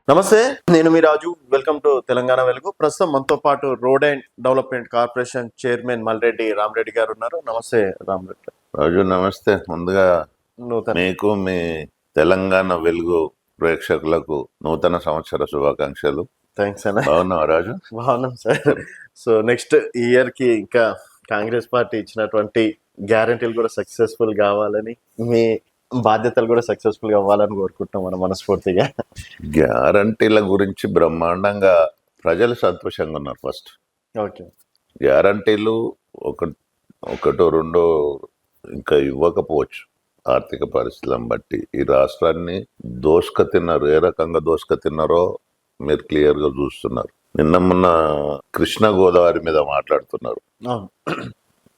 నమస్తే, నేను మీ రాజు. Welcome to Telangana వెలుగు. ప్రస్తుతం మనతో పాటు road and development corporation chairman Malreddy Rama Reddy గారు ఉన్నారు. నమస్తే రామరెడ్డి రాజు. నమస్తే. ముందుగా నూతన మీకు మీ తెలంగాణ వెలుగు ప్రేక్షకులకు నూతన సంవత్సర శుభాకాంక్షలు. థ్యాంక్స్ అన్న. బాగున్నావా రాజు? బాగున్నాం సార్. సో నెక్స్ట్ ఇయర్ కి ఇంకా కాంగ్రెస్ పార్టీ ఇచ్చినటువంటి గ్యారంటీలు కూడా సక్సెస్ఫుల్ కావాలని, మీ బాధ్యతలు కూడా సక్సెస్ఫుల్ గా అవ్వాలని కోరుకుంటున్నాం మనం మనస్ఫూర్తిగా. గ్యారంటీల గురించి బ్రహ్మాండంగా ప్రజలు సంతోషంగా ఉన్నారు. ఫస్ట్ ఓకే, గ్యారంటీలు ఒకటో రెండో ఇంకా ఇవ్వకపోవచ్చు ఆర్థిక పరిస్థితులను బట్టి. ఈ రాష్ట్రాన్ని దోసుక తిన్నారు. ఏ రకంగా దోసుక తిన్నారో మీరు క్లియర్ గా చూస్తున్నారు. మొన్న కృష్ణా గోదావరి మీద మాట్లాడుతున్నారు. అవును.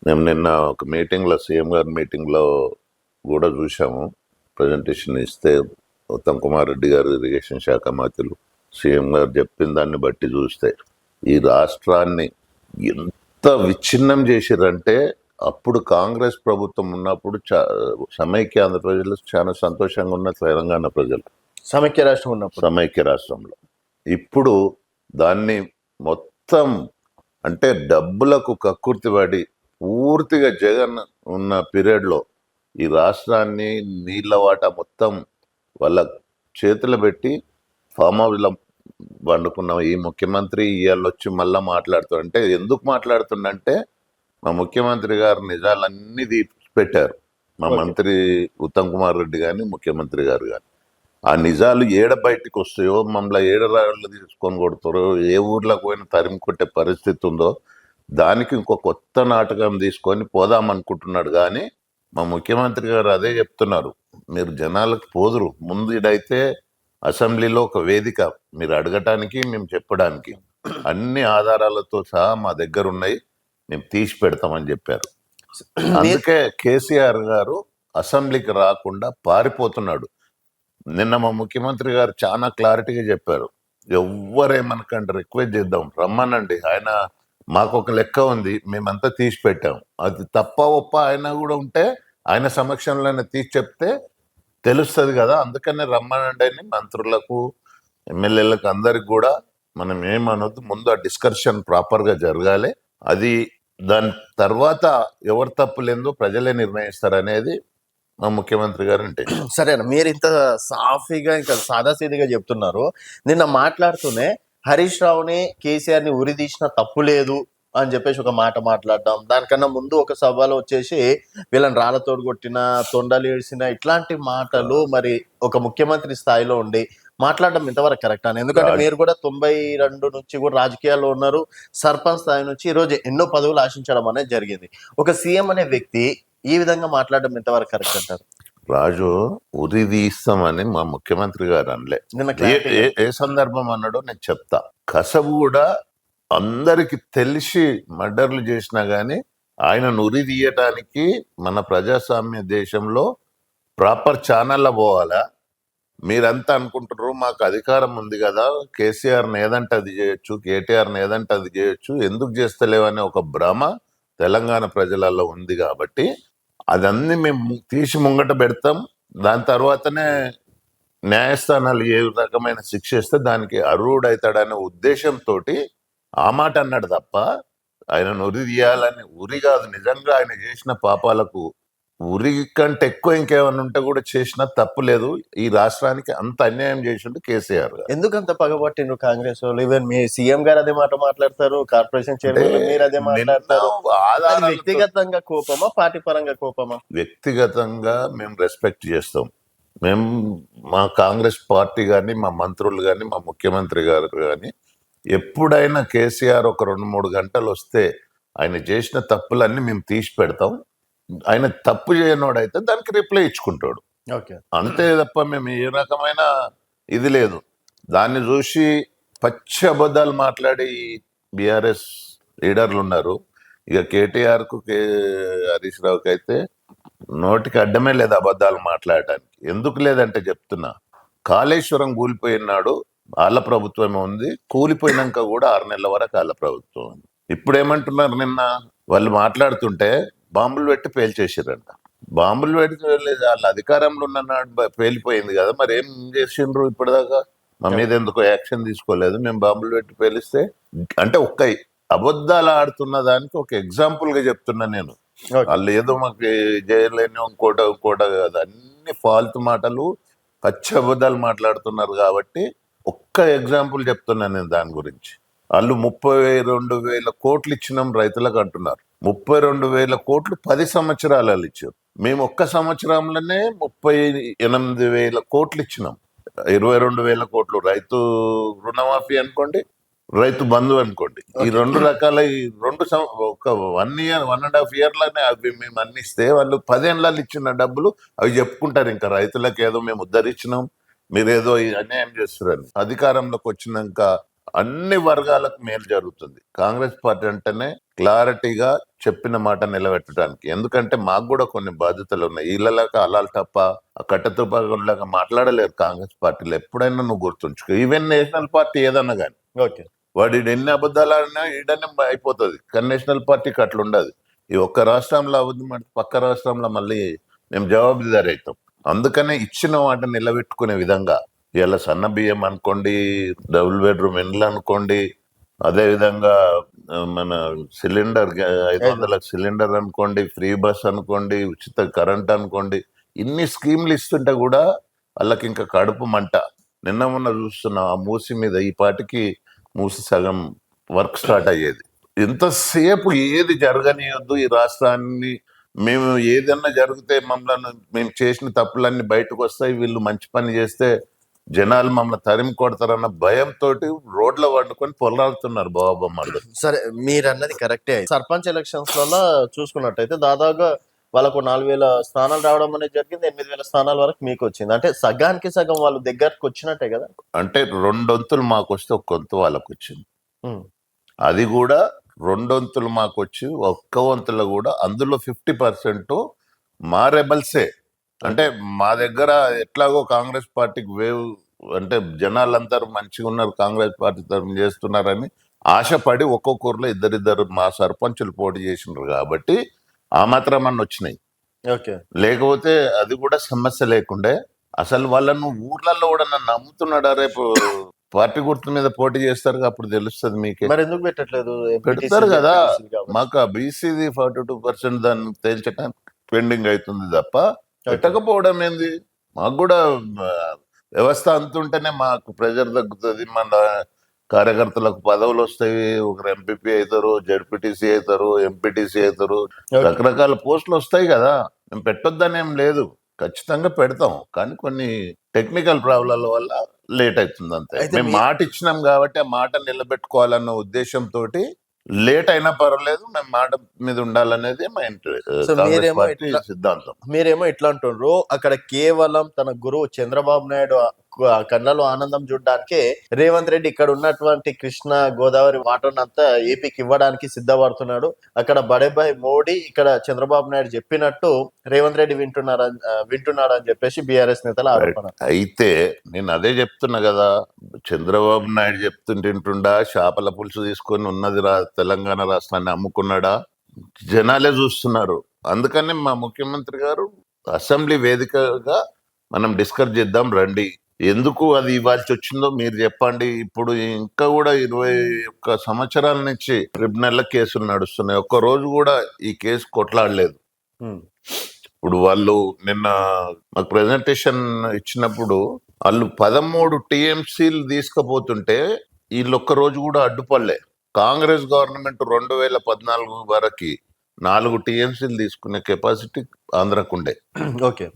మేము నిన్న ఒక మీటింగ్ లో, సీఎం గారి మీటింగ్ లో కూడా చూసాము. ప్రజెంటేషన్ ఇస్తే ఉత్తమ్ కుమార్ రెడ్డి గారు, ఇరిగేషన్ శాఖ మంత్రులు, సీఎం గారు చెప్పిన దాన్ని బట్టి చూస్తే ఈ రాష్ట్రాన్ని ఎంత విచ్ఛిన్నం చేసిరంటే, అప్పుడు కాంగ్రెస్ ప్రభుత్వం ఉన్నప్పుడు సమైక్య ఆంధ్రప్రదేశ్లో చాలా సంతోషంగా ఉన్న తెలంగాణ ప్రజలు, సమైక్య రాష్ట్రం ఉన్నప్పుడు, సమైక్య రాష్ట్రంలో. ఇప్పుడు దాన్ని మొత్తం అంటే డబ్బులకు కక్కుర్తి పడి పూర్తిగా జగన్ ఉన్న పీరియడ్లో ఈ రాష్ట్రాన్ని నీళ్ళ వాటా మొత్తం వాళ్ళ చేతులు పెట్టి ఫామ్ హౌస్లో వండుకున్నాం. ఈ ముఖ్యమంత్రి ఇవాళ వచ్చి మళ్ళీ మాట్లాడుతుంటే, ఎందుకు మాట్లాడుతుండంటే మా ముఖ్యమంత్రి గారు నిజాలన్నీ పెట్టారు. మా మంత్రి ఉత్తమ్ కుమార్ రెడ్డి కానీ, ముఖ్యమంత్రి గారు కానీ. ఆ నిజాలు ఏడ బయటికి వస్తాయో, మమ్మల్ని ఏడరాళ్ళు తీసుకొని కొడతారో, ఏ ఊర్లోకి పోయిన తరిమి కొట్టే పరిస్థితి ఉందో, దానికి ఇంకో కొత్త నాటకం తీసుకొని పోదామనుకుంటున్నాడు. కానీ మా ముఖ్యమంత్రి గారు అదే చెప్తున్నారు, మీరు జనాలకు పోదురు. ముందు ఇదైతే అసెంబ్లీలో ఒక వేదిక, మీరు అడగటానికి, మేము చెప్పడానికి అన్ని ఆధారాలతో సహా మా దగ్గర ఉన్నాయి, మేము తీసి పెడతామని చెప్పారు. అందుకే కేసీఆర్ గారు అసెంబ్లీకి రాకుండా పారిపోతున్నాడు. నిన్న మా ముఖ్యమంత్రి గారు చాలా క్లారిటీగా చెప్పారు, ఎవ్వరేమనకండి, రిక్వెస్ట్ చేద్దాం, రమ్మనండి. ఆయన మాకు ఒక లెక్క ఉంది, మేమంతా తీసి పెట్టాం. అది తప్ప ఒప్ప ఆయన కూడా ఉంటే ఆయన సమక్షంలోనే తీసి చెప్తే తెలుస్తుంది కదా. అందుకనే రమ్మనండి అని మంత్రులకు, ఎమ్మెల్యేలకు అందరికి కూడా మనం ఏమనొద్దు, ముందు ఆ డిస్కషన్ ప్రాపర్గా జరగాలి. అది దాని తర్వాత ఎవరు తప్పులేందో ప్రజలే నిర్ణయిస్తారనేది మా ముఖ్యమంత్రి గారు అంటే. సరేనా, మీరు ఇంత సాఫీగా ఇంకా సాదాసీదిగా చెప్తున్నారు. నిన్న మాట్లాడుతూనే హరీష్ రావుని, కేసీఆర్ ని ఉరిదీసిన తప్పు లేదు అని చెప్పేసి ఒక మాట మాట్లాడడం, దానికన్నా ముందు ఒక సభలో వచ్చేసి వీళ్ళని రాళ్లతోడు కొట్టిన, తొండలు ఏడ్చిన, ఇట్లాంటి మాటలు మరి ఒక ముఖ్యమంత్రి స్థాయిలో ఉండి మాట్లాడడం ఇంతవరకు కరెక్ట్ అని? ఎందుకంటే మీరు కూడా 92 నుంచి కూడా రాజకీయాల్లో ఉన్నారు. సర్పంచ్ స్థాయి నుంచి ఈరోజు ఎన్నో పదవులు ఆశించడం అనేది జరిగింది. ఒక సీఎం అనే వ్యక్తి ఈ విధంగా మాట్లాడడం ఎంతవరకు కరెక్ట్ అంటారు? రాజు, ఉరి తీస్తామని మా ముఖ్యమంత్రి గారు అనలే. ఏ సందర్భం అన్నాడో నేను చెప్తా. కసబు కూడా అందరికి తెలిసి మర్డర్లు చేసినా గానీ ఆయనను ఉరి తీయటానికి మన ప్రజాస్వామ్య దేశంలో ప్రాపర్ ఛానల్లో పోవాలా. మీరంతా అనుకుంటున్నారు మాకు అధికారం ఉంది కదా, కేసీఆర్ని ఏదంటే అది చేయొచ్చు, కేటీఆర్ని ఏదంటే అది చేయొచ్చు, ఎందుకు చేస్తలేవనే ఒక భ్రమ తెలంగాణ ప్రజలలో ఉంది. కాబట్టి అదన్నీ మేము తీసి ముంగట పెడతాం. దాని తర్వాతనే న్యాయస్థానాలు ఏ రకమైన శిక్ష ఇస్తే దానికి అర్హుడవుతాడనే ఉద్దేశంతో ఆ మాట అన్నాడు తప్ప ఆయనను ఉరి తీయాలని ఉరి కాదు. నిజంగా ఆయన చేసిన పాపాలకు ఉరి కంటే ఎక్కువ ఇంకేమైనా ఉంటే కూడా చేసినా తప్పు లేదు. ఈ రాష్ట్రానికి అంత అన్యాయం చేసిండు కేసీఆర్ గారు. ఎందుకంత పగబట్టిండ్రు కాంగ్రెస్ వాళ్ళు? ఈవెన్ మీ సీఎం గారు అదే మాట మాట్లాడతారు, కార్పొరేషన్ చైర్మన్ మీరు అదే మాట్లాడతారు. వ్యక్తిగతంగా కోపమా, పార్టీ పరంగా కోపమా? వ్యక్తిగతంగా మేము రెస్పెక్ట్ చేస్తాం. మేము మా కాంగ్రెస్ పార్టీ కానీ, మా మంత్రులు కానీ, మా ముఖ్యమంత్రి గారు కానీ ఎప్పుడైనా కేసీఆర్ ఒక 2-3 గంటలు వస్తే ఆయన చేసిన తప్పులన్నీ మేము తీసి పెడతాం. ఆయన తప్పు చేయనోడైతే దానికి రిప్లై ఇచ్చుకుంటాడు, అంతే తప్ప మేము ఏ రకమైన ఇది లేదు. దాన్ని చూసి పచ్చి అబద్ధాలు మాట్లాడి బీఆర్ఎస్ లీడర్లు ఉన్నారు. ఇక కేటీఆర్కు, హరీష్ రావుకి అయితే నోటికి అడ్డమే లేదు అబద్ధాలు మాట్లాడటానికి. ఎందుకు లేదంటే చెప్తున్నా, కాళేశ్వరం కూలిపోయినాడు వాళ్ళ ప్రభుత్వమే ఉంది, కూలిపోయినాక కూడా 6 నెలల వరకు వాళ్ళ ప్రభుత్వం ఉంది. ఇప్పుడు ఏమంటున్నారు, నిన్న వాళ్ళు మాట్లాడుతుంటే బాంబులు పెట్టి పేల్చేసారంట. బాంబులు పెట్టి వాళ్ళ అధికారంలో ఉన్న పేలిపోయింది కదా, మరి ఏం చేసిండ్రు ఇప్పటిదాకా? మా మీద ఎందుకో యాక్షన్ తీసుకోలేదు, మేము బాంబులు పెట్టి పేలిస్తే. అంటే ఒక్క అబద్ధాలు ఆడుతున్న దానికి ఒక ఎగ్జాంపుల్ గా చెప్తున్నా నేను. ఓకే. వాళ్ళు ఏదో మాకు చేయలేని ఇంకోట కాదు, అన్ని ఫాల్తు మాటలు, పచ్చి అబద్ధాలు మాట్లాడుతున్నారు. కాబట్టి ఒక్క ఎగ్జాంపుల్ చెప్తున్నా నేను దాని గురించి. వాళ్ళు 32,000 కోట్లు ఇచ్చినాం రైతులకు అంటున్నారు. 32,000 కోట్లు 10 సంవత్సరాలు వాళ్ళు ఇచ్చారు. మేము ఒక్క సంవత్సరంలోనే 38,000 కోట్లు ఇచ్చినాం. 22,000 కోట్లు రైతు రుణమాఫీ అనుకోండి, రైతు బంధు అనుకోండి. ఈ రెండు రకాల ఒక 1 ఇయర్ 1.5 ఇయర్లోనే అవి మేము అందిస్తే వాళ్ళు 10 ఏళ్ళలో ఇచ్చిన డబ్బులు అవి చెప్పుకుంటారు. ఇంకా రైతులకు ఏదో మేము ఉద్ధరించినాం, మీరేదో అన్యాయం చేస్తున్నారని. అధికారంలోకి వచ్చినాక అన్ని వర్గాలకు మేలు జరుగుతుంది. కాంగ్రెస్ పార్టీ అంటేనే క్లారిటీగా చెప్పిన మాట నిలబెట్టడానికి. ఎందుకంటే మాకు కూడా కొన్ని బాధ్యతలు ఉన్నాయి. ఇళ్ళలాగా అలాలు తప్ప కట్టతుపాగా మాట్లాడలేరు కాంగ్రెస్ పార్టీలో. ఎప్పుడైనా నువ్వు గుర్తుంచుకో. ఈవెన్ నేషనల్ పార్టీ ఏదన్నా కానీ ఓకే. వాడు ఎన్ని అబద్ధాలు ఆడినా ఈడనే అయిపోతుంది. కానీ నేషనల్ పార్టీకి అట్లా ఉండదు. ఈ ఒక్క రాష్ట్రంలో అబద్ధం అంటే పక్క రాష్ట్రంలో మళ్ళీ మేము జవాబుదారీ అవుతాం. అందుకనే ఇచ్చిన మాట నిలబెట్టుకునే విధంగా ఇలా సన్న బియ్యం అనుకోండి, డబుల్ బెడ్రూమ్ ఇండ్లు అనుకోండి, అదే విధంగా మన సిలిండర్ 500 సిలిండర్ అనుకోండి, ఫ్రీ బస్ అనుకోండి, ఉచిత కరెంట్ అనుకోండి, ఇన్ని స్కీమ్లు ఇస్తుంటే కూడా వాళ్ళకి ఇంకా కడుపు మంట. నిన్న మొన్న చూస్తున్నా ఆ మూసి మీద ఈ పాటికి మూసి సగం వర్క్ స్టార్ట్ అయ్యేది. ఎంతసేపు ఏది జరగనియొద్దు ఈ రాష్ట్రాన్ని, మేము ఏదన్నా జరిగితే మమ్మల్ని మేము చేసిన తప్పులన్నీ బయటకు వస్తాయి, వీళ్ళు మంచి పని చేస్తే జనాలు మమ్మల్ని తరిమి కొడతారన్న భయంతో రోడ్ల వండుకొని పొలాడుతున్నారు బాబామ్మలు. సరే, మీరు అన్నది కరెక్టే. సర్పంచ్ ఎలక్షన్స్ లలో చూసుకున్నట్టయితే దాదాపుగా వాళ్ళకు 4,000 స్థానాలు రావడం అనేది జరిగింది. 8,000 స్థానాల వరకు మీకు వచ్చింది. అంటే సగానికి సగం వాళ్ళు దగ్గరకు వచ్చినట్టే కదా. అంటే 2 వంతులు మాకు వస్తే 1 వంతు వాళ్ళకు వచ్చింది. ఉమ్. అది కూడా 2 వంతులు మాకు వచ్చి 1 వంతులో కూడా అందులో 50% మా రెబల్సే. అంటే మా దగ్గర ఎట్లాగో కాంగ్రెస్ పార్టీకి వేవ్, అంటే జనాలందరూ మంచిగా ఉన్నారు, కాంగ్రెస్ పార్టీ తరఫున చేస్తున్నారని ఆశపడి ఒక్కొక్కరిలో ఇద్దరిద్దరు మా సర్పంచులు పోటీ చేసినారు. కాబట్టి ఆ మాత్రం అన్న వచ్చినాయి. ఓకే. లేకపోతే అది కూడా సమస్య లేకుండే. అసలు వాళ్ళను ఊర్లలో కూడా నన్ను నమ్ముతున్నాడా, రేపు పార్టీ గుర్తు మీద పోటీ చేస్తారు అప్పుడు తెలుస్తుంది మీకే. మరి ఎందుకు పెట్టట్లేదు? పెడతారు కదా. మాకు ఆ బీసీది 42% దాన్ని తేల్చడానికి పెండింగ్ అవుతుంది తప్ప పెట్టకపోవడం ఏంది. మాకు కూడా వ్యవస్థ అంతుంటేనే మాకు ప్రెజర్ తగ్గుతుంది, మన కార్యకర్తలకు పదవులు వస్తాయి. ఒకరు ఎంపీపీ అవుతారు, జడ్పీటీసీ అవుతారు, ఎంపీటీసీ అవుతారు, రకరకాల పోస్టులు వస్తాయి కదా. మేము పెట్టొద్దని ఏం లేదు, ఖచ్చితంగా పెడతాం. కానీ కొన్ని టెక్నికల్ ప్రాబ్లంల వల్ల లేట్ అవుతుంది అంతే. మేము మాట ఇచ్చినాం కాబట్టి ఆ మాట నిలబెట్టుకోవాలన్న ఉద్దేశంతో లేట్ అయినా పర్వాలేదు, మేము మాట మీద ఉండాలనేది మా సిద్ధాంతం. మీరేమో ఇట్లా అంటుండ్రు, అక్కడ కేవలం తన గురువు చంద్రబాబు నాయుడు కళ్ళలో ఆనందం చూడడానికే రేవంత్ రెడ్డి ఇక్కడ ఉన్నటువంటి కృష్ణ గోదావరి వాటర్ అంతా ఏపీకి ఇవ్వడానికి సిద్ధపడుతున్నాడు. అక్కడ బడేబాయ్ మోడీ, ఇక్కడ చంద్రబాబు నాయుడు చెప్పినట్టు రేవంత్ రెడ్డి వింటున్నాడు అని చెప్పేసి బీఆర్ఎస్ నేతల ఆరోపణ. అయితే నేను అదే చెప్తున్నా కదా, చంద్రబాబు నాయుడు చెప్తుంటుండా చేపల పులుసు తీసుకొని ఉన్నది తెలంగాణ రాష్ట్రాన్ని అమ్ముకున్నాడా? జనాలే చూస్తున్నారు. అందుకని మా ముఖ్యమంత్రి గారు అసెంబ్లీ వేదికగా మనం డిస్కస్ చేద్దాం రండి, ఎందుకు అది ఇవ్వాల్సి వచ్చిందో మీరు చెప్పండి. ఇప్పుడు ఇంకా కూడా 21 సంవత్సరాల నుంచి ట్రిబ్యునల్ కేసులు నడుస్తున్నాయి. ఒక్క రోజు కూడా ఈ కేసు కొట్లాడలేదు. ఇప్పుడు వాళ్ళు నిన్న మాకు ప్రెజెంటేషన్ ఇచ్చినప్పుడు వాళ్ళు 13 టీఎంసీలు తీసుకుపోతుంటే వీళ్ళు ఒక్క రోజు కూడా అడ్డుపడలే. కాంగ్రెస్ గవర్నమెంట్ 2014 వరకు 4 టీఎంసీలు తీసుకునే కెపాసిటీ ఆంధ్రాకుండే. ఓకే.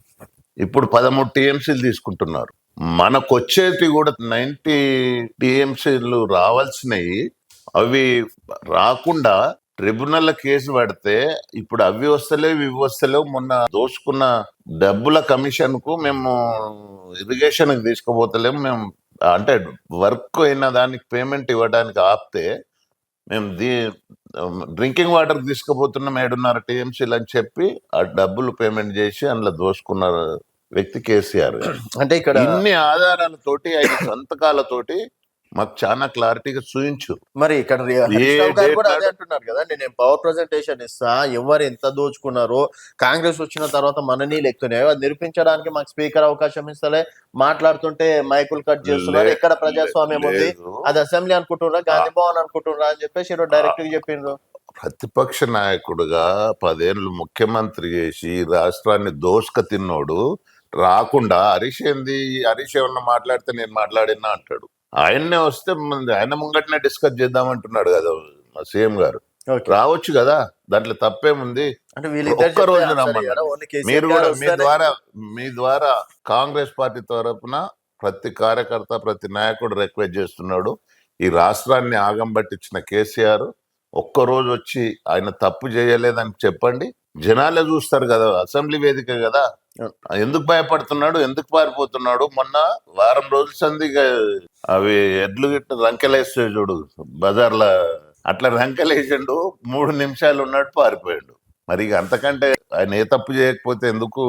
ఇప్పుడు 13 టీఎంసీలు తీసుకుంటున్నారు. మనకు వచ్చేది కూడా 90 టీఎంసీలు రావాల్సినవి, అవి రాకుండా ట్రిబ్యునల్ కేసు పెడితే ఇప్పుడు అవి వస్తలేవు ఇవి వస్తలేవు. మొన్న దోచుకున్న డబ్బుల కమిషన్ కు మేము ఇరిగేషన్ తీసుకుపోతలేము, మేము అంటే వర్క్ అయిన దానికి పేమెంట్ ఇవ్వడానికి ఆపితే మేము డ్రింకింగ్ వాటర్ తీసుకుపోతున్నాం 7.5 టీఎంసీలు అని చెప్పి ఆ డబ్బులు పేమెంట్ చేసి అందులో దోచుకున్న వ్యక్తి కేసీఆర్. అంటే ఇక్కడ ఇన్ని ఆధారాలతోటి 5 సంతకాలతోటి మాకు చాలా క్లారిటీగా చూయించు. మరి ఇక్కడ ఏ హరీష్ రావు గారు డేట్ కూడా అదే నాడు అంటున్నారు కదా, నేను పవర్ ప్రజెంటేషన్ ఇస్తా, ఎవరు ఎంత దోచుకున్నారో, కాంగ్రెస్ వచ్చిన తర్వాత మనని లెక్కున్నాయో అది నిరూపించడానికి మాకు స్పీకర్ అవకాశం ఇస్తలే, మాట్లాడుతుంటే మైకులు కట్ లే చేస్తున్నారు, ఎక్కడ లే- ప్రజాస్వామ్యం ఉంది, లేదు. అది అసెంబ్లీ అనుకుంటున్నారా, ఆ గాంధీ భవన్ అనుకుంటున్నారా అని చెప్పేసి ఈరోజు ఆ డైరెక్ట్ గా చెప్పిండ్రు. ప్రతిపక్ష నాయకుడుగా 10 ఏళ్ళు ముఖ్యమంత్రి చేసి రాష్ట్రాన్ని దోసుక తిన్నోడు రాకుండా హరీష్ ఏంది, హరీష్ ఏమన్నా మాట్లాడితే నేను మాట్లాడినా అంటాడు. ఆయన్నే వస్తే ఆయన ముంగటనే డిస్కస్ చేద్దామంటున్నాడు కదా మా సీఎం గారు. ఓకే, రావచ్చు కదా, దాంట్లో తప్పేముంది. అంటే వీళ్ళిద్దరు ఒక్క చెప్తే రోజు ఆన్సర్ ఇయ్యారా, రమ్మనండి. ఓన్లీ మీరు కేసీఆర్ కూడా గారు వస్తేనే? మీ ద్వారా కాంగ్రెస్ పార్టీ తరపున ప్రతి కార్యకర్త ప్రతి నాయకుడు రిక్వెస్ట్ చేస్తున్నాడు. ఈ రాష్ట్రాన్ని ఆగం పట్టించిన కేసీఆర్ ఒక్కరోజు వచ్చి ఆయన తప్పు చేయలేదని చెప్పండి, జనాలే చూస్తారు కదా, అసెంబ్లీ వేదిక కదా. ఎందుకు భయపడుతున్నాడు, ఎందుకు పారిపోతున్నాడు? మొన్న వారం రోజుల సందిగా అవి ఎడ్లు గిట్ట రంకెలేస్తాయి చూడు బజార్ల, అట్లా రంకెలేసిండు, 3 నిమిషాలు ఉన్నాడు పారిపోయాడు. మరి ఇక అంతకంటే ఆయన ఏ తప్పు చేయకపోతే ఎందుకు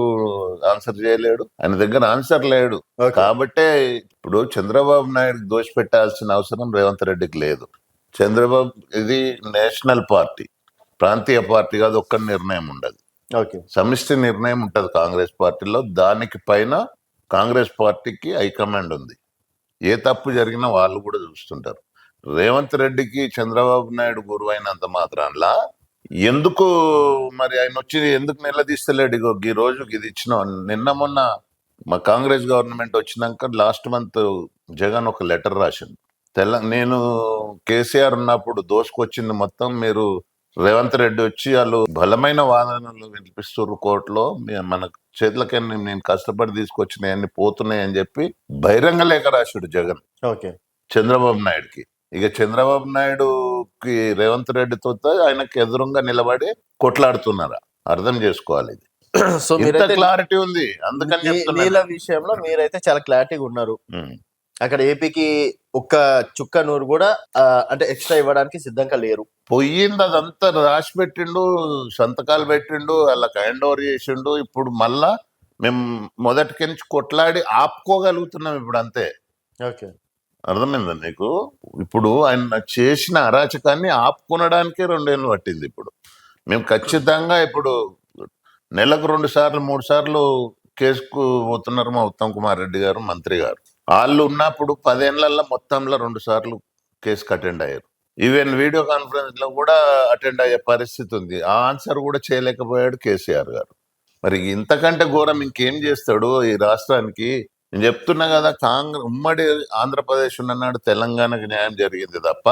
ఆన్సర్ చేయలేడు? ఆయన దగ్గర ఆన్సర్ లేడు. ఓకే, కాబట్టే ఇప్పుడు చంద్రబాబు నాయుడు దోషిపెట్టాల్సిన అవసరం రేవంత్ రెడ్డికి లేదు. చంద్రబాబు ఇది నేషనల్ పార్టీ, ప్రాంతీయ పార్టీ కాదు. ఒక్క నిర్ణయం ఉండదు, ఓకే, సమిష్టి నిర్ణయం ఉంటది కాంగ్రెస్ పార్టీలో. దానికి పైన కాంగ్రెస్ పార్టీకి హైకమాండ్ ఉంది. ఏ తప్పు జరిగినా వాళ్ళు కూడా చూస్తుంటారు. రేవంత్ రెడ్డికి చంద్రబాబు నాయుడు గురువైనంత మాత్రాన్లా ఎందుకు మరి ఆయన వచ్చి ఎందుకు నిలదీస్తలేడు? ఇగో ఈ రోజు ఇది ఇచ్చిన నిన్న మొన్న మా కాంగ్రెస్ గవర్నమెంట్ వచ్చినాక లాస్ట్ మంత్ జగన్ ఒక లెటర్ రాసింది. నేను కేసీఆర్ ఉన్నప్పుడు దోసుకొచ్చింది మొత్తం మీరు, రేవంత్ రెడ్డి వచ్చి వాళ్ళు బలమైన వాదనలు వినిపిస్తున్నారు కోర్టులో, మన చేతులకే నేను కష్టపడి తీసుకొచ్చినాయన్ని పోతున్నాయి అని చెప్పి బహిరంగ లేఖ రాశాడు జగన్ ఓకే. చంద్రబాబు నాయుడుకి. ఇక చంద్రబాబు నాయుడుకి రేవంత్ రెడ్డితో ఆయనకి ఎదురుగా నిలబడి కొట్లాడుతున్నారా? అర్థం చేసుకోవాలి. ఇది సో ఇంత మీరైతే క్లారిటీ ఉంది, అందుకని చెప్తున్నా. నీళ్ళ విషయంలో మీరైతే చాలా క్లారిటీగా ఉన్నారు. ఉమ్. అక్కడ ఏపీకి ఒక్క చుక్క నూరు కూడా అంటే ఎక్స్ట్రా ఇవ్వడానికి సిద్ధంగా లేరు. పోయింది అదంతా రాసి పెట్టిండు, సంతకాలు పెట్టిండు, వాళ్ళకి హ్యాండ్ ఓవర్ చేసిండు. ఇప్పుడు మళ్ళా మేము మొదటికి నుంచి కొట్లాడి ఆపుకోగలుగుతున్నాం ఇప్పుడు, అంతే. ఓకే, అర్థమైందా నీకు? ఇప్పుడు ఆయన చేసిన అరాచకాన్ని ఆపుకొనడానికే 2 ఏళ్ళు పట్టింది. ఇప్పుడు మేము ఖచ్చితంగా ఇప్పుడు నెలకు 2 సార్లు 3 సార్లు కేసుకు పోతున్నారు మా ఉత్తమ్ కుమార్ రెడ్డి గారు, మంత్రి గారు. వాళ్ళు ఉన్నప్పుడు 10 ఏళ్లలో మొత్తంలో 2 సార్లు కేసుకు అటెండ్ అయ్యారు. ఈవెన్ వీడియో కాన్ఫరెన్స్ లో కూడా అటెండ్ అయ్యే పరిస్థితి ఉంది. ఆ ఆన్సర్ కూడా చేయలేకపోయాడు కేసీఆర్ గారు. మరి ఇంతకంటే ఘోరం ఇంకేం చేస్తాడు ఈ రాష్ట్రానికి? నేను చెప్తున్నా కదా, ఉమ్మడి ఆంధ్రప్రదేశ్ ఉన్ననాడు తెలంగాణకు న్యాయం జరిగింది తప్ప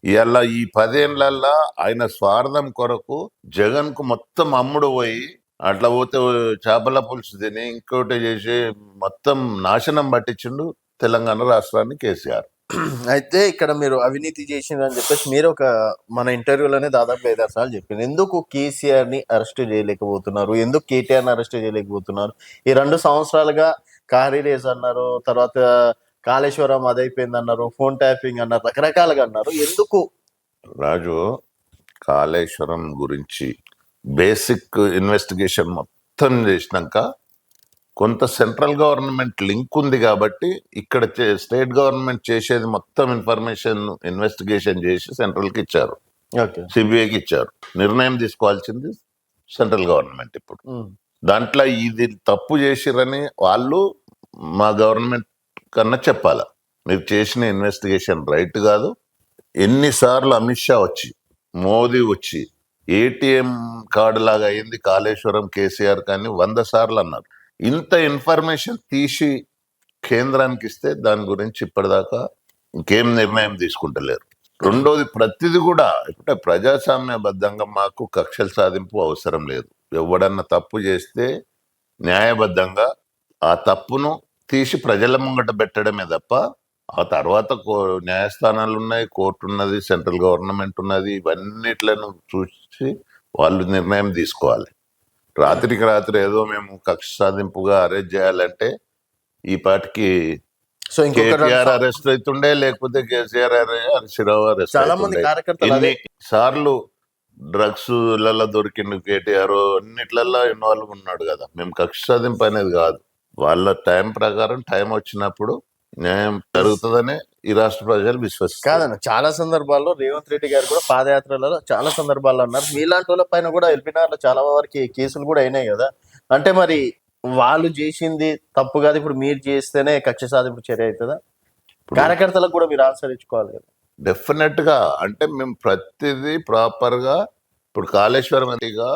ఇవాళ ఈ 10 ఏళ్లలో ఆయన స్వార్థం కొరకు జగన్ కు మొత్తం అమ్ముడు పోయి, అట్లా పోతే చేపల పులుసు తిని ఇంకోటి చేసి మొత్తం నాశనం పట్టించిండు తెలంగాణ రాష్ట్రాన్ని కేసీఆర్. అయితే ఇక్కడ మీరు అవినీతి చేసిందని చెప్పేసి మీరు ఒక మన ఇంటర్వ్యూలోనే దాదాపు 5-6 సార్లు చెప్పింది. ఎందుకు కేసీఆర్ ని అరెస్ట్ చేయలేకపోతున్నారు, ఎందుకు కేటీఆర్ ని అరెస్ట్ చేయలేకపోతున్నారు? ఈ 2 సంవత్సరాలుగా కారీ రేస్ అన్నారు, తర్వాత కాళేశ్వరం అదైపోయింది అన్నారు, ఫోన్ ట్యాపింగ్ అన్నారు, రకరకాలుగా అన్నారు. ఎందుకు? రాజు, కాళేశ్వరం గురించి బేసిక్ ఇన్వెస్టిగేషన్ మొత్తం చేసినాక కొంత సెంట్రల్ గవర్నమెంట్ లింక్ ఉంది కాబట్టి ఇక్కడ స్టేట్ గవర్నమెంట్ చేసేది మొత్తం ఇన్ఫర్మేషన్ ఇన్వెస్టిగేషన్ చేసి సెంట్రల్కి ఇచ్చారు, ఓకే, సిబిఐకి ఇచ్చారు. నిర్ణయం తీసుకోవాల్సింది సెంట్రల్ గవర్నమెంట్. ఇప్పుడు దాంట్లో ఇది తప్పు చేసిరని వాళ్ళు మా గవర్నమెంట్ కన్నా చెప్పాలా, మీరు చేసిన ఇన్వెస్టిగేషన్ రైట్ కాదు. ఎన్నిసార్లు అమిత్ షా వచ్చి, మోదీ వచ్చి ఏటీఎం కార్డు లాగా అయింది కాళేశ్వరం కేసీఆర్ కానీ 100 సార్లు అన్నారు. ఇంత ఇన్ఫర్మేషన్ తీసి కేంద్రానికి ఇస్తే దాని గురించి ఇప్పటిదాకా ఇంకేం నిర్ణయం తీసుకుంటలేరు. రెండోది, ప్రతిది కూడా ఇప్పుడు ప్రజాస్వామ్యబద్ధంగా మాకు కక్షల సాధింపు అవసరం లేదు. ఎవడన్నా తప్పు చేస్తే న్యాయబద్ధంగా ఆ తప్పును తీసి ప్రజల ముంగట పెట్టడమే తప్ప ఆ తర్వాత న్యాయస్థానాలు ఉన్నాయి, కోర్టు ఉన్నది, సెంట్రల్ గవర్నమెంట్ ఉన్నది, ఇవన్నిట్లను చూసి వాళ్ళు నిర్ణయం తీసుకోవాలి. రాత్రికి రాత్రి ఏదో మేము కక్ష సాధింపుగా అరెస్ట్ చేయాలంటే ఈ పాటికి సో కేటీఆర్ అరెస్ట్ అవుతుండే, లేకపోతే కేసీఆర్ హరీశ్రావు అరెస్ట్ చాలా మంది అవుతుండే. కార్యకర్తలు ఎన్ని సార్లు డ్రగ్స్ లలో దొరికిండు కేటీఆర్, అన్నిట్లలో ఇన్వాల్వ్ ఉన్నాడు కదా. మేము కక్ష సాధింపు అనేది కాదు, వాళ్ళ టైం ప్రకారం టైం వచ్చినప్పుడు న్యాయం జరుగుతుందనే ఈ రాష్ట్ర ప్రజలు విశ్వసిస్తారు. కాదన్న, చాలా సందర్భాల్లో రేవంత్ రెడ్డి గారు కూడా పాదయాత్రలలో చాలా సందర్భాల్లో అన్నారు, మీలాంటి వాళ్ళ పైన కూడా ఎల్బీనగర్లో చాలా వరకు కేసులు కూడా అయినాయి కదా. అంటే మరి వాళ్ళు చేసింది తప్పు కాదు, ఇప్పుడు మీరు చేస్తేనే కక్ష సాధింపు చర్య అవుతుందా? కార్యకర్తలకు కూడా మీరు ఆన్సర్ ఇచ్చుకోవాలి కదా. డెఫినెట్ గా అంటే మేము ప్రతిదీ ప్రాపర్ గా ఇప్పుడు కాళేశ్వరం అదిగా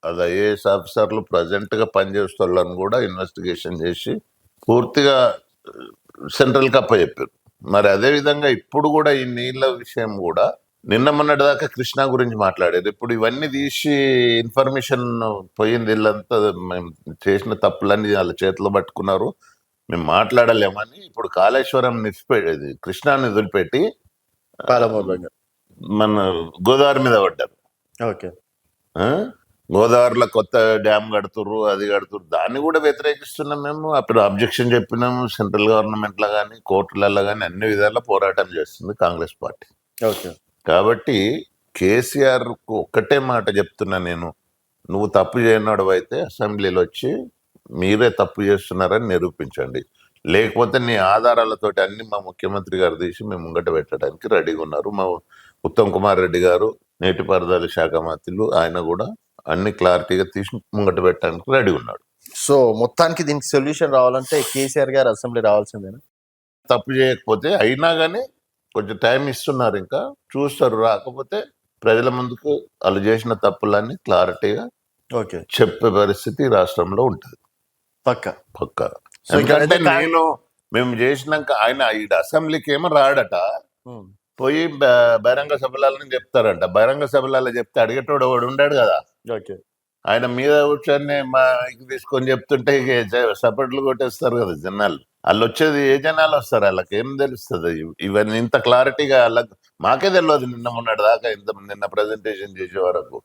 అది ఐఏఎస్ ఆఫీసర్లు ప్రజెంట్ గా పనిచేసే వాళ్ళని కూడా ఇన్వెస్టిగేషన్ చేసి పూర్తిగా సెంట్రల్ కి అప్పచెప్పారు. మరి అదే విధంగా ఇప్పుడు కూడా ఈ నీళ్ళ విషయం కూడా నిన్న మొన్నటి దాకా కృష్ణా గురించి మాట్లాడారు. ఇప్పుడు ఇవన్నీ తీసి ఇన్ఫర్మేషన్ పోయింది, వీళ్ళంతా మేము చేసిన తప్పులన్నీ వాళ్ళ చేతిలో పట్టుకున్నారు, మేము మాట్లాడలేమని ఇప్పుడు కాళేశ్వరం నిలిచిపెట్టి కృష్ణాన్ని వదిలిపెట్టి పాలమూరులో. మన గోదావరి మీద పడ్డారు. ఓకే. ఆ? గోదావరిలో కొత్త డ్యామ్ కడుతుర్రు, అది కడుతుర్రు, దాన్ని కూడా వ్యతిరేకిస్తున్నాం మేము. అప్పుడు అబ్జెక్షన్ చెప్పినాము, సెంట్రల్ గవర్నమెంట్ లో కానీ కోర్టులలో కానీ అన్ని విధాలా పోరాటం చేస్తుంది కాంగ్రెస్ పార్టీ. ఓకే. కాబట్టి కేసీఆర్ కు ఒక్కటే మాట చెప్తున్నా నేను, నువ్వు తప్పు చేయనాడు అయితే అసెంబ్లీలో వచ్చి మీరే తప్పు చేస్తున్నారని నిరూపించండి, లేకపోతే నీ ఆధారాలతోటి అన్ని మా ముఖ్యమంత్రి గారు తీసి మేము ముంగట పెట్టడానికి రెడీగా ఉన్నారు. మా ఉత్తమ్ కుమార్ రెడ్డి గారు నీటిపారుదల శాఖ మంత్రులు ఆయన కూడా అన్ని క్లారిటీగా తీసి ముంగట పెట్టడానికి రెడీ ఉన్నాడు. సో మొత్తానికి దీనికి సొల్యూషన్ రావాలంటే కేసీఆర్ గారు అసెంబ్లీ రావాల్సిందేనా? తప్పు చేయకపోతే అయినా కానీ కొంచెం టైం ఇస్తున్నారు, ఇంకా చూస్తారు. రాకపోతే ప్రజల ముందుకు వాళ్ళు చేసిన తప్పులన్నీ క్లారిటీగా ఓకే చెప్పే పరిస్థితి ఈ రాష్ట్రంలో ఉంటుంది పక్క. పక్క. సో ఇక్కడ ఎందుకంటే అయితే మేము చేసినాక ఆయన ఈ అసెంబ్లీకి ఏమో రాడట, పోయి బహిరంగ సభలని చెప్తారంట. బహిరంగ సభలలో చెప్తే అడిగేటోడు వాడు ఉండాడు కదా, ఓకే. ఆయన మీద కూర్చొని మా తీసుకొని చెప్తుంటే ఇక సపరేట్లు కొట్టేస్తారు కదా జనాలు. వాళ్ళు వచ్చేది ఏ జనాలు వస్తారు, వాళ్ళకి ఏం తెలుస్తుంది ఇవన్నీ ఇంత క్లారిటీగా? వాళ్ళకి మాకే తెలియదు నిన్న మొన్నటి దాకా, నిన్న ప్రజెంటేషన్ చేసే వరకు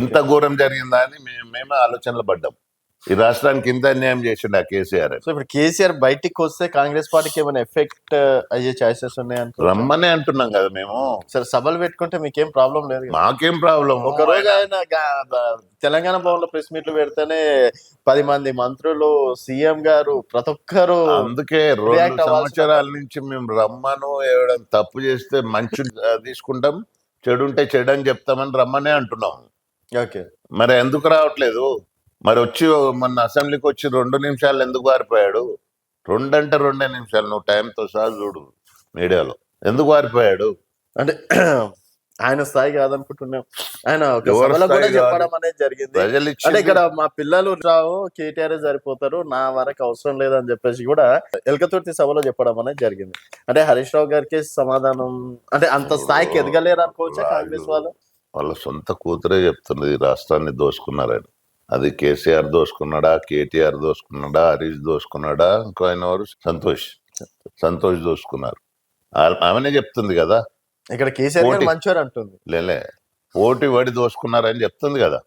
ఇంత ఘోరం జరిగిందా అని మేమే ఆలోచనలు పడ్డాం. ఈ రాష్ట్రానికి ఇంత అన్యాయం చేసిండు ఆ కేసీఆర్. సో ఇప్పుడు కేసీఆర్ బయటికి వస్తే కాంగ్రెస్ పార్టీకి ఏమైనా ఎఫెక్ట్ అయ్యే ఛాన్సెస్ ఉన్నాయంట? రమ్మనే అంటున్నాం కదా మేము. సరే సభలు పెట్టుకుంటే మీకేం ప్రాబ్లం లేదు కదా? మాకేం ప్రాబ్లం. ఒక రోజు ఆయన తెలంగాణ భవన్ లో ప్రెస్ మీట్లు పెడితేనే 10 మంది మంత్రులు, సీఎం గారు, ప్రతి ఒక్కరు. అందుకే 2 సంవత్సరాల నుంచి మేము రమ్మను, ఎవరైనా తప్పు చేస్తే మంచి తీసుకుంటాం, చెడు ఉంటే చెడు అని చెప్తామని రమ్మనే అంటున్నాం. ఓకే. మరి ఎందుకు రావట్లేదు? మరి వచ్చి మొన్న అసెంబ్లీకి వచ్చి 2 నిమిషాలు ఎందుకు పారిపోయాడు? 2 అంటే 2 నిమిషాలు, నువ్వు టైంతో సహా చూడు మీడియాలో, ఎందుకు పారిపోయాడు? అంటే ఆయన స్థాయి కాదనుకుంటున్నాం. ఆయన ఒక సభలో కూడా చెప్పడం అనేది జరిగింది. అంటే ఇక్కడ మా పిల్లలు రావు, కేటీఆర్ సరిపోతారు, నా వరకు అవసరం లేదని చెప్పేసి కూడా ఎల్కతుర్తి సభలో చెప్పడం అనేది జరిగింది. అంటే హరీష్ రావు గారికి సమాధానం, అంటే అంత స్థాయికి ఎదగలేరు అనుకోవచ్చా కాంగ్రెస్ వాళ్ళు? వాళ్ళ సొంత కూతురే చెప్తున్నది రాష్ట్రాన్ని దోసుకున్నారని. అది కేసీఆర్ దోసుకున్నాడా, కేటీఆర్ దోసుకున్నాడా, హరీష్ దోసుకున్నాడా, ఇంకో ఆయన వారు సంతోష్ దోసుకున్నారు. ఆమెనే చెప్తుంది కదా. ఇక్కడ కేసీఆర్ గారు మంచివారు అంటుంది. లేలే, పోటీ పడి దోసుకున్నారని చెప్తుంది కదా.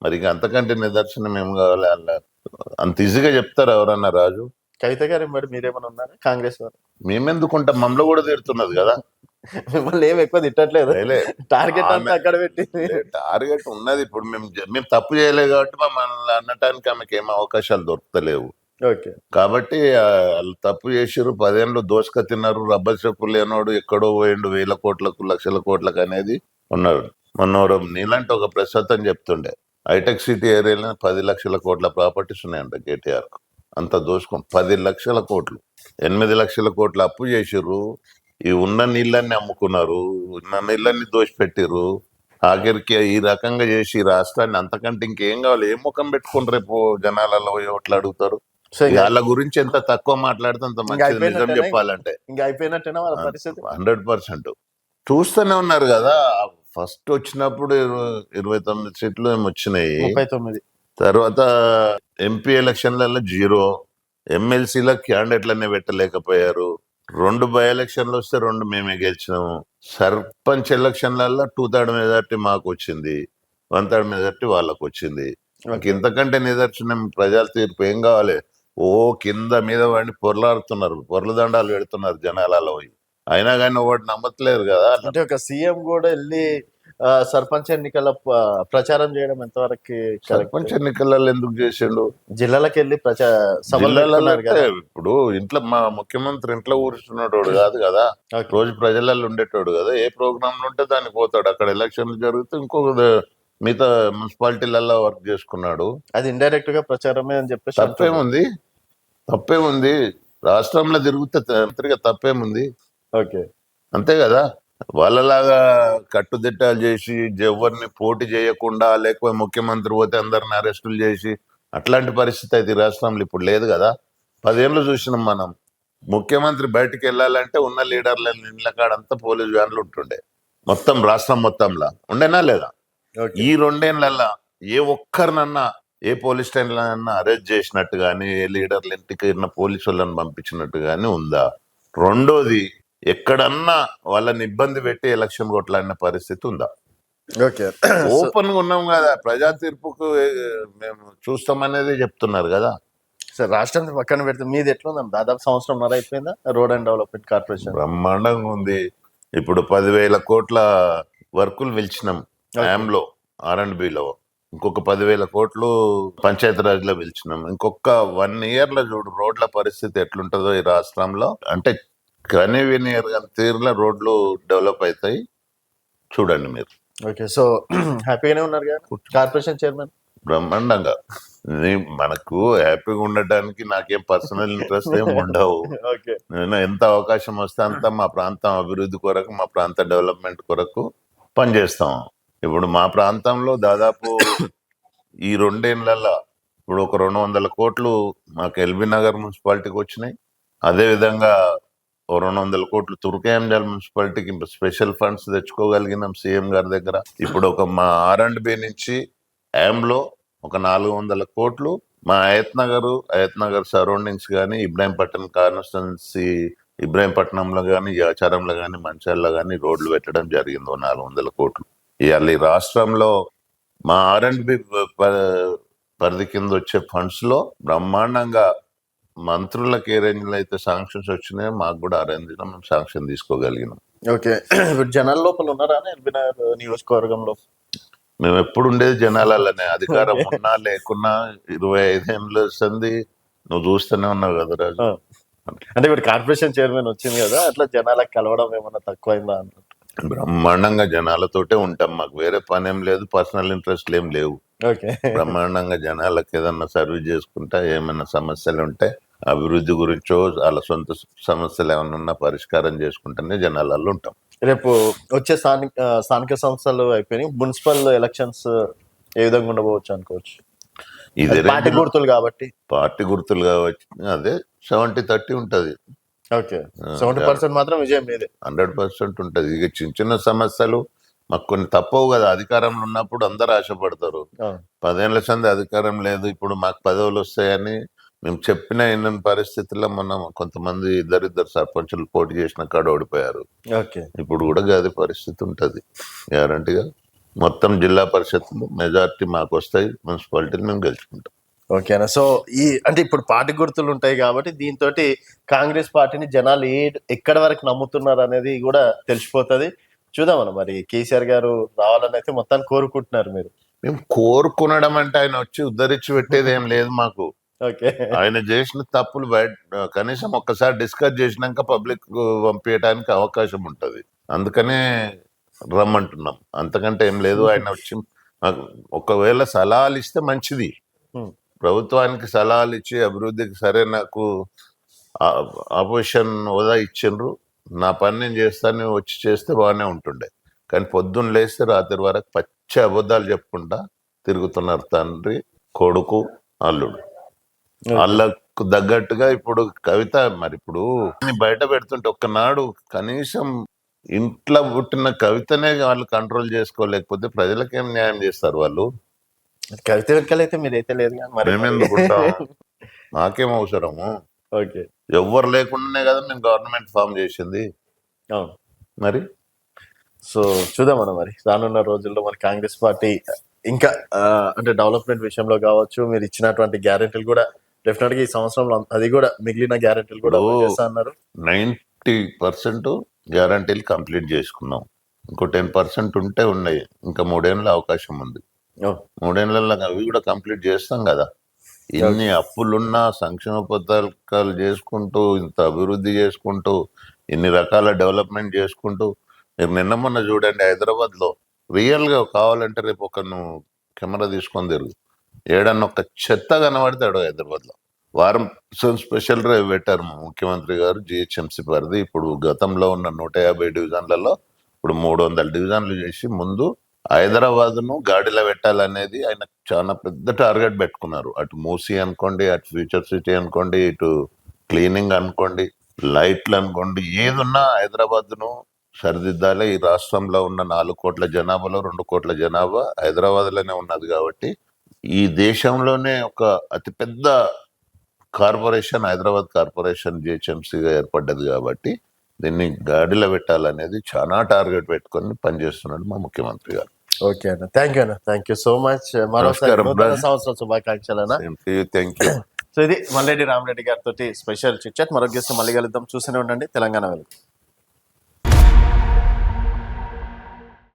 మరి ఇక అంతకంటే నిదర్శనం ఏం కావాలి? అంత ఈజీగా చెప్తారు ఎవరన్నా? రాజు కవిత గారు మరి మీరేమన్నా ఉన్నారా కాంగ్రెస్ వారు? మేమెందుకుంటాం, మమ్మల్ని కూడా తిడుతున్నది కదా. మిమ్మల్ని ఏమి ఎక్కువ తిట్టట్లేదు, టార్గెట్ అంతా అక్కడ పెట్టి. టార్గెట్ ఉన్నది. ఇప్పుడు మేము తప్పు చేయలేదు కాబట్టి మమ్మల్ని అనటానికి ఆమెకి ఏం అవకాశాలు దొరుకుతలేవు. ఓకే. కాబట్టి వాళ్ళు తప్పు చేసిర్రు, 10 ఏళ్ళు దోసుక తిన్నారు. రబ్బర్ చెప్పులు లేనోడు ఎక్కడో పోయిండు 1000 కోట్లకు 1,00,000 కోట్లకు అనేది ఉన్నాడు. మొన్న నీలాంటి ఒక ప్రస్తుతం చెప్తుండే, హైటెక్ సిటీ ఏరియాలో 10 లక్షల కోట్ల ప్రాపర్టీస్ ఉన్నాయంట కేటీఆర్ కు. అంత దోసుకొని 10 లక్షల కోట్లు, 8 లక్షల కోట్ల అప్పు చేసిర్రు. ఈ ఉన్న నీళ్ళన్ని అమ్ముకున్నారు, ఉన్న నీళ్ళన్ని దోషిపెట్టిర్రు. ఆఖరికి ఈ రకంగా చేసి రాష్ట్రాన్ని అంతకంటే ఇంకేం కావాలి? ఏం ముఖం పెట్టుకుని రేపు జనాలలో ఓట్లు అడుగుతారు? వాళ్ళ గురించి ఎంత తక్కువ మాట్లాడితే అంత మంచిది. నిజం చెప్పాలంటే ఇంకా అయిపోయినట్టేనా వాళ్ళ పరిస్థితి? 100% చూస్తూనే ఉన్నారు కదా. ఫస్ట్ వచ్చినప్పుడు 29 సీట్లు ఏమి వచ్చినాయి, 39. తర్వాత ఎంపీ ఎలక్షన్లలో 0, ఎమ్మెల్సీలో క్యాండిడేట్లనే పెట్టలేకపోయారు. 2 బై ఎలక్షన్లు వస్తే 2 మేమే గెలిచినాము. సర్పంచ్ ఎలక్షన్లలో 2/3 మెజార్టీ మాకు వచ్చింది, 1/3 మెజార్టీ వాళ్ళకు వచ్చింది. ఇంతకంటే నిదర్శనం ప్రజల తీర్పు ఏం కావాలి? ఓ కింద మీద వాడిని పొరలాడుతున్నారు, పొరల దండాలు పెడుతున్నారు జనాలలో పోయి, అయినా కానీ ఒకటి నమ్మట్లేరు కదా. అంటే ఒక సీఎం కూడా వెళ్ళి సర్పంచ్ ఎన్నికల ప్రచారం చేయడం ఎంతవరకు కరెక్ట్? సర్పంచ్ ఎన్నికలలో ఎందుకు చేసిండు? జిల్లాలకు వెళ్ళి సభలు జిల్లాలలో పెట్టుకున్నారు అంటే కదా. ఇప్పుడు ఇంట్లో మా ముఖ్యమంత్రి ఇంట్లో కూర్చున్నటోడు కాదు కదా, ఓకే. రోజు ప్రజలలో ఉండేటోడు కదా. ఏ ప్రోగ్రామ్ ఉంటే దానికి పోతాడు. అక్కడ ఎలక్షన్లు జరిగితే మిగతా మున్సిపాలిటీలలో వర్క్ చేసుకున్నాడు. అది ఇండైరెక్ట్ గా ప్రచారమే అని చెప్పేసి అంటున్నారు. తప్పేముంది? రాష్ట్రంలో తిరిగితే తప్పేముంది? ఓకే. అంతే కదా. వాళ్ళలాగా కట్టుదిట్టాలు చేసి ఎవరిని పోటీ చేయకుండా, లేకపోతే ముఖ్యమంత్రి పోతే అందరిని అరెస్టులు చేసి అట్లాంటి పరిస్థితి అయితే ఈ రాష్ట్రంలో ఇప్పుడు లేదు కదా. 10 ఏళ్ళు చూసినాం మనం. ముఖ్యమంత్రి బయటికి వెళ్ళాలంటే ఉన్న లీడర్ల ఇళ్ళ కాడంతా పోలీస్ వ్యాన్లు ఉంటుండే, మొత్తం రాష్ట్రం మొత్తంలో ఉండేనా లేదా? ఓకే. ఈ 2 ఏళ్ళల్లో ఏ ఒక్కరినన్నా ఏ పోలీస్ స్టేషన్లన్నా అరెస్ట్ చేసినట్టు కానీ, ఏ లీడర్ల ఇంటికి పోలీసు వాళ్ళని పంపించినట్టు కానీ ఉందా? రెండోది, ఎక్కడన్నా వాళ్ళని ఇబ్బంది పెట్టి ఎలక్షన్ కొట్లాడిన పరిస్థితి ఉందా? ఓకే. ఓపెన్ గా ఉన్నాం కదా, ప్రజా తీర్పుకు మేము చూస్తామనేది చెప్తున్నారు కదా. సార్, రాష్ట్రం పక్కన పెడితే మీది ఎట్లుందండి? దాదాపు సంవత్సరంన్నర అయిపోయిందా రోడ్ అండ్ డెవలప్మెంట్ కార్పొరేషన్? బ్రహ్మాండంగా ఉంది. ఇప్పుడు 10,000 కోట్ల వర్కులు పిలిచినాం లో R&Bలో. ఇంకొక 10,000 కోట్లు పంచాయతీరాజ్ లో పిలిచినాం. ఇంకొక 1 year లో చూడు రోడ్ల పరిస్థితి ఎట్లుంటుందో ఈ రాష్ట్రంలో. అంటే కన్వీనియర్ తీరులో రోడ్లు డెవలప్ అవుతాయి, చూడండి మీరు. ఓకే. సో హ్యాపీగానే ఉన్నారు కదా కార్పొరేషన్ చైర్మన్? బ్రహ్మాండంగా. మనకు హ్యాపీగా ఉండటానికి నాకేం పర్సనల్ ఇంట్రెస్ట్ ఏమి ఉండవు. ఓకే. నేను ఎంత అవకాశం వస్తే అంత మా ప్రాంతం అభివృద్ధి కొరకు, మా ప్రాంత డెవలప్మెంట్ కొరకు పనిచేస్తాం. ఇప్పుడు మా ప్రాంతంలో దాదాపు ఈ 2 ఏళ్లలో ఇప్పుడు ఒక 200 కోట్లు మాకు ఎల్బీ నగర్ మున్సిపాలిటీకి వచ్చినాయి. అదేవిధంగా ఓ 200 కోట్లు తుర్కయాంజల్ మున్సిపాలిటీకి స్పెషల్ ఫండ్స్ తెచ్చుకోగలిగినాం సీఎం గారి దగ్గర. ఇప్పుడు ఒక మా R&B నుంచి లో ఒక 400 కోట్లు మా హయత్ నగర్ సరౌండింగ్స్ కానీ, ఇబ్రాహీంపట్నం కాన్స్టిట్యున్సీ, ఇబ్రాహీంపట్నంలో కానీ, యాచారంలో కానీ, మంచాల్లో కానీ రోడ్లు పెట్టడం జరిగింది. 400 కోట్లు. ఇవాళ ఈ రాష్ట్రంలో మా R&B పరిధి కింద వచ్చే ఫండ్స్ లో బ్రహ్మాండంగా మంత్రులకు ఏ రేంజ్ లో అయితే శాంక్షన్స్ వచ్చినాయో మాకు కూడా ఆ రేంజ్ లో మేము శాంక్షన్ తీసుకోగలిగినాం. ఓకే. ఇప్పుడు జనాల లోపల ఉన్నారా ఎల్బీనగర్ నియోజకవర్గంలో? మేము ఎప్పుడు ఉండేది జనాలనే, అధికారం ఉన్నా లేకున్నా. 25 ఏళ్ళు వస్తుంది, నువ్వు చూస్తూనే ఉన్నావు కదా రాజు. అంటే ఇప్పుడు కార్పొరేషన్ చైర్మన్ వచ్చింది కదా, అట్లా జనాలకు కలవడం ఏమన్నా తక్కువైందా అన్నట్టు? బ్రహ్మాండంగా జనాలతోటే ఉంటాం, మాకు వేరే పని ఏం లేదు, పర్సనల్ ఇంట్రెస్ట్ ఏం లేవు. ఓకే. బ్రహ్మాండంగా జనాలకు ఏదన్నా సర్వీస్ చేసుకుంటా, ఏమైనా సమస్యలు ఉంటే అభివృద్ధి గురించో వాళ్ళ సొంత సమస్యలు ఏమైనా ఉన్నా పరిష్కారం చేసుకుంటేనే జనాలలో ఉంటాం. రేపు వచ్చే స్థానిక సంస్థలు అయిపోయినాయి, మున్సిపల్ ఎలక్షన్స్ ఏ విధంగా ఉండబోవచ్చు అనుకోవచ్చు? ఇదే పార్టీ గుర్తులు కాబట్టి అదే 70-30 ఉంటది. ఓకే. 70% మాత్రం విజయం మీదే. 100% ఉంటది. ఇక చిన్న చిన్న సమస్యలు మాకు కొన్ని తప్పవు కదా. అధికారంలో ఉన్నప్పుడు అందరు ఆశపడతారు. 10 ఏళ్ల సంది అధికారం లేదు, ఇప్పుడు మాకు పదవులు వస్తాయని మేము చెప్పిన ఎన్ని పరిస్థితుల్లో మనం కొంతమంది ఇద్దరిద్దరు సర్పంచులు పోటీ చేసిన కాడ ఓడిపోయారు. ఓకే. ఇప్పుడు కూడా గది పరిస్థితి ఉంటది గ్యారంటీగా. మొత్తం జిల్లా పరిషత్లు మెజారిటీ మాకు వస్తాయి, మున్సిపాలిటీలు మేము గెలుచుకుంటాం. ఓకేనా. సో అంటే ఇప్పుడు పార్టీ గుర్తులు ఉంటాయి కాబట్టి దీంతో కాంగ్రెస్ పార్టీని జనాలు ఎక్కడి వరకు నమ్ముతున్నారు అనేది కూడా తెలిసిపోతుంది. చూద్దామన్న మరి కేసీఆర్ గారు రావాలని అయితే మొత్తాన్ని కోరుకుంటున్నారు మీరు? మేము కోరుకునడం అంటే ఆయన వచ్చి ఉద్ధరించి పెట్టేది ఏం లేదు మాకు. ఓకే. ఆయన చేసిన తప్పులు కనీసం ఒక్కసారి డిస్కస్ చేసినాక పబ్లిక్ పంపించడానికి అవకాశం ఉంటది, అందుకనే రమ్మంటున్నాం. అంతకంటే ఏం లేదు. ఆయన వచ్చి ఒకవేళ సలహాలు ఇస్తే మంచిది, ప్రభుత్వానికి సలహాలు ఇచ్చి అభివృద్ధికి సరే నాకు ఆపోజిషన్ హోదా ఇచ్చిండ్రు, నా పని నేను చేస్తాను, వచ్చి చేస్తే బాగానే ఉంటుండే. కానీ పొద్దున్న లేస్తే రాత్రి వరకు పచ్చి అబద్ధాలు చెప్పుకుంటా తిరుగుతున్నారు తండ్రి, కొడుకు, అల్లుడు. వాళ్ళకు తగ్గట్టుగా ఇప్పుడు కవిత మరి ఇప్పుడు బయట పెడుతుంటే ఒక్కనాడు కనీసం ఇంట్లో పుట్టిన కవితనే వాళ్ళు కంట్రోల్ చేసుకోలేకపోతే ప్రజలకేం న్యాయం చేస్తారు వాళ్ళు? కవిత వెనకాలైతే మీరైతే లేదు, మేమెందుకుంటాం, మాకేం అవసరము? ఓకే. ఎవ్వరు లేకుండానే కదా మేము గవర్నమెంట్ ఫామ్ చేసింది మరి. సో చూద్దామన్న మరి రానున్న రోజుల్లో మరి కాంగ్రెస్ పార్టీ ఇంకా అంటే డెవలప్మెంట్ విషయంలో కావచ్చు, మీరు ఇచ్చినటువంటి గ్యారెంటీలు కూడా డెఫినెట్ గా ఈ సంవత్సరంలో అది కూడా మిగిలిన గ్యారెంటీలు కూడా చేస్తా అన్నారు. 90% గ్యారంటీలు కంప్లీట్ చేసుకున్నాం. ఇంకో 10% ఉంటే ఉన్నాయి, ఇంకా 3 ఏళ్ళ అవకాశం ఉంది. ఓ, 3 ఏళ్ళలో అవి కూడా కంప్లీట్ చేస్తాం కదా. ఇన్ని అప్పులున్నా సంక్షేమ పథకాలు చేసుకుంటూ, ఇంత అభివృద్ధి చేసుకుంటూ, ఇన్ని రకాల డెవలప్మెంట్ చేసుకుంటూ, మీరు నిన్న మొన్న చూడండి హైదరాబాద్ లో రియల్ గా కావాలంటే రేపు ఒక నువ్వు కెమెరా తీసుకొని తిరుగు, ఏడన్నా ఒక చెత్త కనబడతాడు హైదరాబాద్ లో. వారం స్పెషల్ డ్రైవ్ పెట్టారు మా ముఖ్యమంత్రి గారు జిహెచ్ఎంసీ పరిధి. ఇప్పుడు గతంలో ఉన్న 150 డివిజన్లలో ఇప్పుడు 300 డివిజన్లు చేసి ముందు హైదరాబాద్ ను గాడిలో పెట్టాలనేది ఆయన చాలా పెద్ద టార్గెట్ పెట్టుకున్నారు. అటు మూసీ అనుకోండి, అటు ఫ్యూచర్ సిటీ అనుకోండి, ఇటు క్లీనింగ్ అనుకోండి, లైట్లు అనుకోండి, ఏదున్నా హైదరాబాద్ ను సరిదిద్దాలి. ఈ రాష్ట్రంలో ఉన్న 4 కోట్ల జనాభాలో 2 కోట్ల జనాభా హైదరాబాద్ లోనే ఉన్నది కాబట్టి ఈ దేశంలోనే ఒక అతిపెద్ద కార్పొరేషన్ హైదరాబాద్ కార్పొరేషన్ జిహెచ్ఎంసీగా ఏర్పడ్డది కాబట్టి దీన్ని గాడిలో పెట్టాలనేది చాలా టార్గెట్ పెట్టుకొని పనిచేస్తున్నాడు మా ముఖ్యమంత్రి గారు. ఓకే అన్న, థ్యాంక్ యూ అన్న, థ్యాంక్ యూ సో మచ్. మరోసారి నమస్కారం, నూతన brother. సంవత్సర శుభాకాంక్షలు అన్న. Thank you. సో ఇది మల్రెడ్డి రామరెడ్డి గారితో స్పెషల్ చిట్ చాట్. మరొక గెస్ట్ మళ్ళీ కలుద్దాం. చూస్తూనే ఉండండి తెలంగాణ వెలుగు.